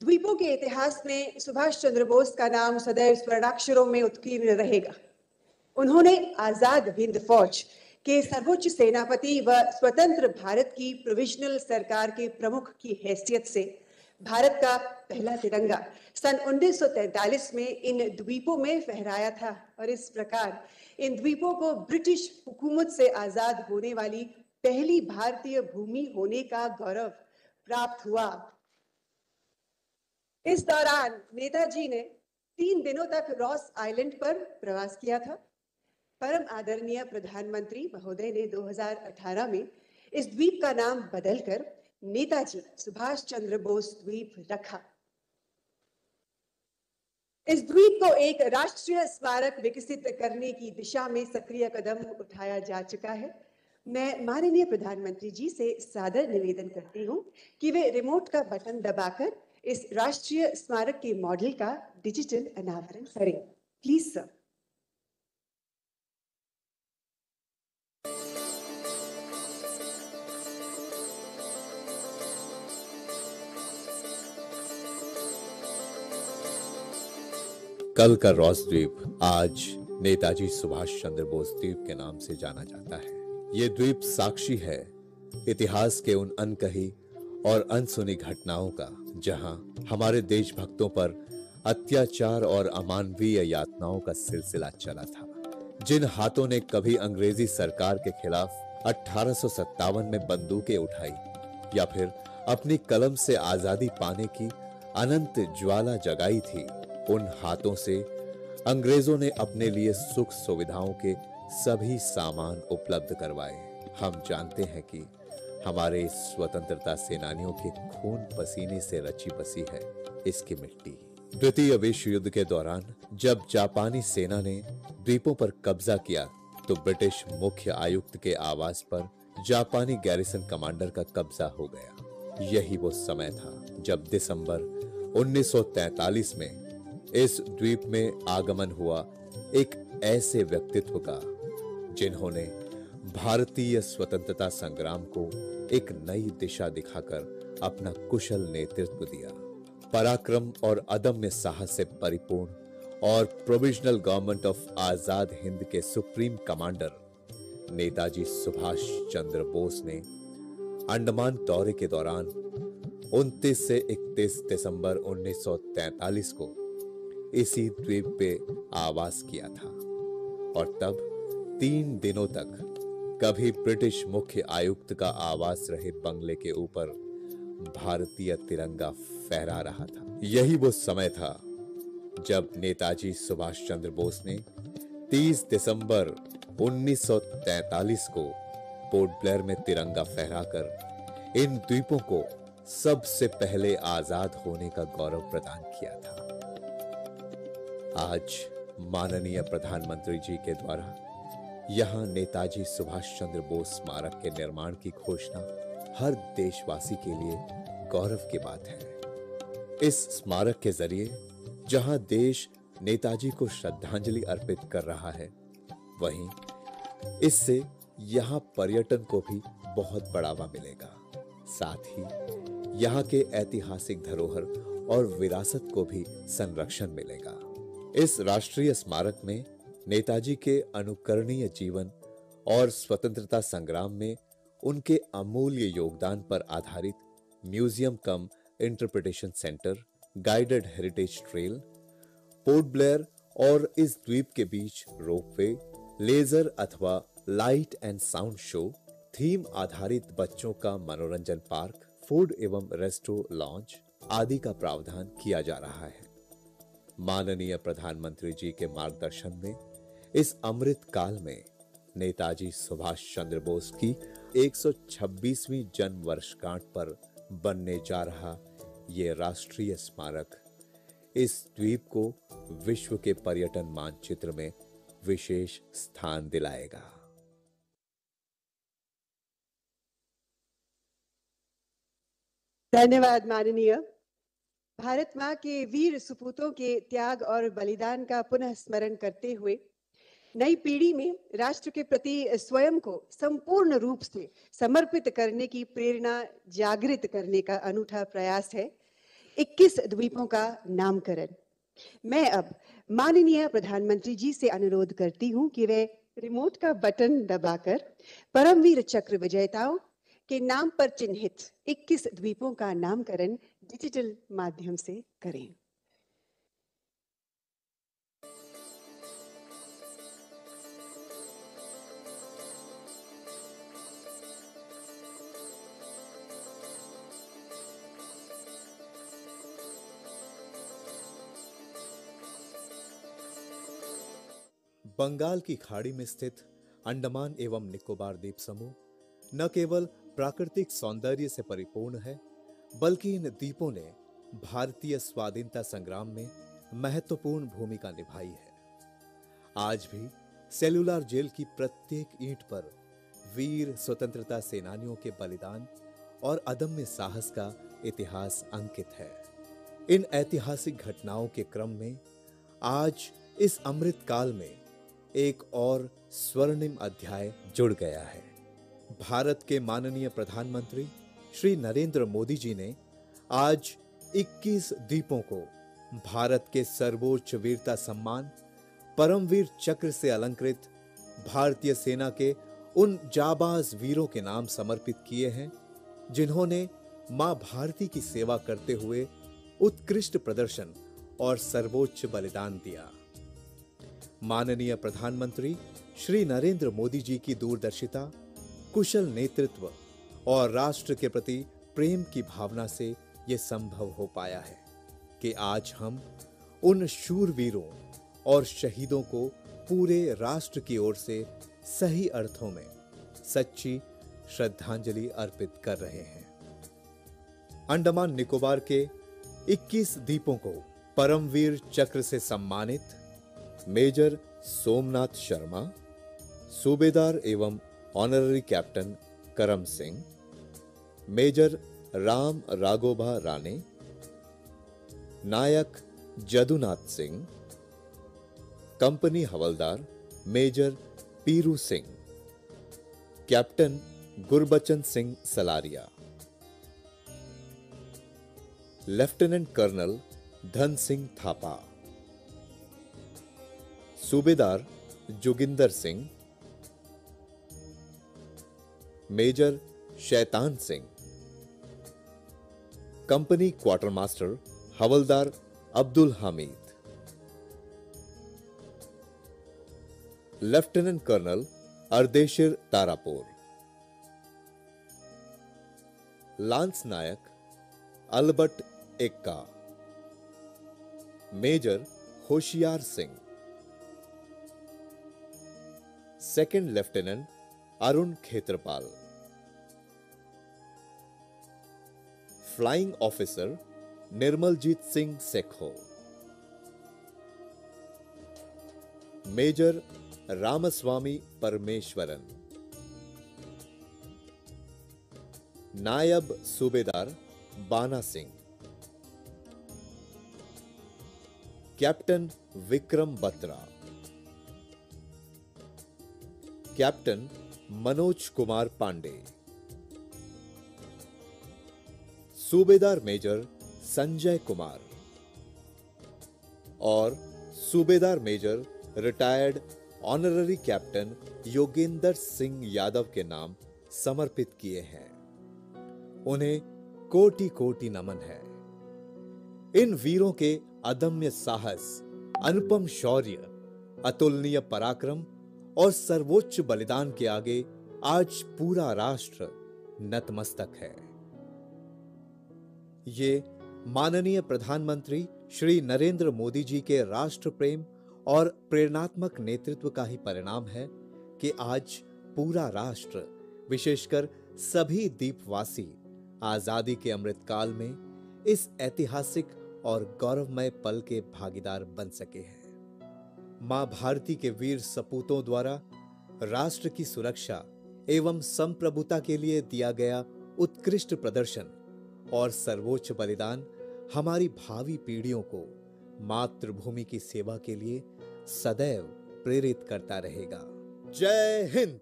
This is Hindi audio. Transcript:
द्वीपों के इतिहास में सुभाष चंद्र बोस का नाम सदैव स्वर्णाक्षरों में उत्कीर्ण रहेगा। उन्होंने आजाद हिंद फौज के सर्वोच्च सेनापति व स्वतंत्र भारत की प्रोविजनल सरकार के प्रमुख की हैसियत से भारत का पहला तिरंगा सन 1943 में इन द्वीपों में फहराया था और इस प्रकार इन द्वीपों को ब्रिटिश हुकूमत से आजाद होने वाली पहली भारतीय भूमि होने का गौरव प्राप्त हुआ। इस दौरान नेताजी ने 3 दिनों तक रॉस आइलैंड पर प्रवास किया था। परम आदरणीय प्रधानमंत्री महोदय ने 2018 में इस द्वीप का नाम बदलकर नेताजी सुभाष चंद्र बोस द्वीप रखा। इस द्वीप को एक राष्ट्रीय स्मारक विकसित करने की दिशा में सक्रिय कदम उठाया जा चुका है। मैं माननीय प्रधानमंत्री जी से सादर निवेदन करती हूं कि वे रिमोट का बटन दबाकर इस राष्ट्रीय स्मारक के मॉडल का डिजिटल अनावरण करें। Please sir. कल का रॉस द्वीप आज नेताजी सुभाष चंद्र बोस द्वीप के नाम से जाना जाता है। ये द्वीप साक्षी है इतिहास के उन अनकही और अनसुनी घटनाओं का, जहां हमारे देशभक्तों पर अत्याचार और अमानवीय यातनाओं का सिलसिला चला था। जिन हाथों ने कभी अंग्रेजी सरकार के खिलाफ 1857 में बंदूकें उठाई या फिर अपनी कलम से आजादी पाने की अनंत ज्वाला जगाई थी, उन हाथों से अंग्रेजों ने अपने लिए सुख सुविधाओं के सभी सामान उपलब्ध करवाए। हम जानते हैं कि हमारे स्वतंत्रता सेनानियों के खून पसीने से रची बसी है इसकी मिट्टी। द्वितीय विश्व युद्ध के दौरान जब जापानी सेना ने द्वीपों पर कब्जा किया तो ब्रिटिश मुख्य आयुक्त के आवास पर जापानी गैरिसन कमांडर का कब्जा हो गया। यही वो समय था जब दिसंबर 1943 में इस द्वीप में आगमन हुआ एक ऐसे व्यक्तित्व का जिन्होंने भारतीय स्वतंत्रता संग्राम को एक नई दिशा दिखाकर अपना कुशल नेतृत्व दिया। पराक्रम और अदम्य साहस से परिपूर्ण और provisional government of Azad Hind के सुप्रीम कमांडर नेताजी सुभाष चंद्र बोस ने अंडमान दौरे के दौरान 29 से 31 दिसंबर 1943 को इसी द्वीप पे आवास किया था और तब 3 दिनों तक कभी ब्रिटिश मुख्य आयुक्त का आवास रहे बंगले के ऊपर भारतीय तिरंगा फहरा रहा था। यही वो समय था जब नेताजी सुभाष चंद्र बोस ने 30 दिसंबर 1943 को पोर्ट ब्लेयर में तिरंगा फहराकर इन द्वीपों को सबसे पहले आजाद होने का गौरव प्रदान किया था। आज माननीय प्रधानमंत्री जी के द्वारा यहां नेताजी सुभाष चंद्र बोस स्मारक के निर्माण की घोषणा हर देशवासी के लिए गौरव की बात है। इस स्मारक के जरिए जहां देश नेताजी को श्रद्धांजलि अर्पित कर रहा है, वहीं इससे यहां पर्यटन को भी बहुत बढ़ावा मिलेगा। साथ ही यहां के ऐतिहासिक धरोहर और विरासत को भी संरक्षण मिलेगा। इस राष्ट्रीय स्मारक में नेताजी के अनुकरणीय जीवन और स्वतंत्रता संग्राम में उनके अमूल्य योगदान पर आधारित museum cum interpretation centre, guided heritage trail, Port Blair और इस द्वीप के बीच रोपवे, लेजर अथवा light and sound show, theme आधारित बच्चों का मनोरंजन पार्क, फूड एवं रेस्टो लॉन्च आदि का प्रावधान किया जा रहा है। माननीय प्रधानमंत्री जी के मार्गदर्शन में इस अमृत काल में नेताजी सुभाष चंद्र बोस की 126वीं जन्म वर्षगांठ पर बनने जा रहा ये राष्ट्रीय स्मारक इस द्वीप को विश्व के पर्यटन मानचित्र में विशेष स्थान दिलाएगा। धन्यवाद माननीय। भारत मां के वीर सुपूतों के त्याग और बलिदान का पुनः स्मरण करते हुए नई पीढ़ी में राष्ट्र के प्रति स्वयं को संपूर्ण रूप से समर्पित करने की प्रेरणा जागृत करने का अनूठा प्रयास है। 21 द्वीपों का नामकरण। मैं अब माननीय प्रधानमंत्री जी से अनुरोध करती हूं कि वे रिमोट का बटन दबाकर परमवीर चक्र विजेताओं के नाम पर चिन्हित 21 द्वीपों का नामकरण डिजिटल माध्यम से करें। बंगाल की खाड़ी में स्थित अंडमान एवं निकोबार द्वीप समूह न केवल प्राकृतिक सौंदर्य से परिपूर्ण है, बल्कि इन द्वीपों ने भारतीय स्वाधीनता संग्राम में महत्वपूर्ण भूमिका निभाई है। आज भी सेल्युलर जेल की प्रत्येक ईंट पर वीर स्वतंत्रता सेनानियों के बलिदान और अदम्य साहस का इतिहास अंकित है। इन ऐतिहासिक घटनाओं के क्रम में आज इस अमृत काल में एक और स्वर्णिम अध्याय जुड़ गया है। भारत के माननीय प्रधानमंत्री श्री नरेंद्र मोदी जी ने आज 21 द्वीपों को भारत के सर्वोच्च वीरता सम्मान परमवीर चक्र से अलंकृत भारतीय सेना के उन जाबाज वीरों के नाम समर्पित किए हैं, जिन्होंने मां भारती की सेवा करते हुए उत्कृष्ट प्रदर्शन और सर्वोच्च बलिदान दिया। माननीय प्रधानमंत्री श्री नरेंद्र मोदी जी की दूरदर्शिता, कुशल नेतृत्व और राष्ट्र के प्रति प्रेम की भावना से यह संभव हो पाया है कि आज हम उन शूरवीरों और शहीदों को पूरे राष्ट्र की ओर से सही अर्थों में सच्ची श्रद्धांजलि अर्पित कर रहे हैं। अंडमान निकोबार के 21 द्वीपों को परमवीर चक्र से सम्मानित मेजर सोमनाथ शर्मा, सूबेदार एवं honorary captain Karam Singh, major Ram Raghoba Rane, naik Jadunath Singh, company havildar major Piru Singh, captain Gurbachan Singh Salaria, lieutenant colonel Dhan Singh Thapa, subedar Joginder Singh, major Shaitan Singh, company quartermaster havildar Abdul Hamid, lieutenant colonel Ardeshir Tarapore, lance naik Albert Ekka, major Hoshiar Singh, second lieutenant Arun Khetarpal, flying officer Nirmaljit Singh Sekhon, major Ramaswamy Parameswaran, naib subedar Bana Singh, captain Vikram Batra, captain Manoj Kumar Pandey, सूबेदार मेजर संजय कुमार और सूबेदार major retired honorary captain Yogendra Singh Yadav के नाम समर्पित किए हैं। उन्हें कोटि कोटि नमन है। इन वीरों के अदम्य साहस, अनुपम शौर्य, अतुलनीय पराक्रम और सर्वोच्च बलिदान के आगे आज पूरा राष्ट्र नतमस्तक है। ये माननीय प्रधानमंत्री श्री नरेंद्र मोदी जी के राष्ट्र प्रेम और प्रेरणात्मक नेतृत्व का ही परिणाम है कि आज पूरा राष्ट्र, विशेषकर सभी द्वीपवासी आजादी के अमृत काल में इस ऐतिहासिक और गौरवमय पल के भागीदार बन सके हैं। मां भारती के वीर सपूतों द्वारा राष्ट्र की सुरक्षा एवं संप्रभुता के लिए दिया गया उत्कृष्ट प्रदर्शन और सर्वोच्च बलिदान हमारी भावी पीढ़ियों को मातृभूमि की सेवा के लिए सदैव प्रेरित करता रहेगा। जय हिंद।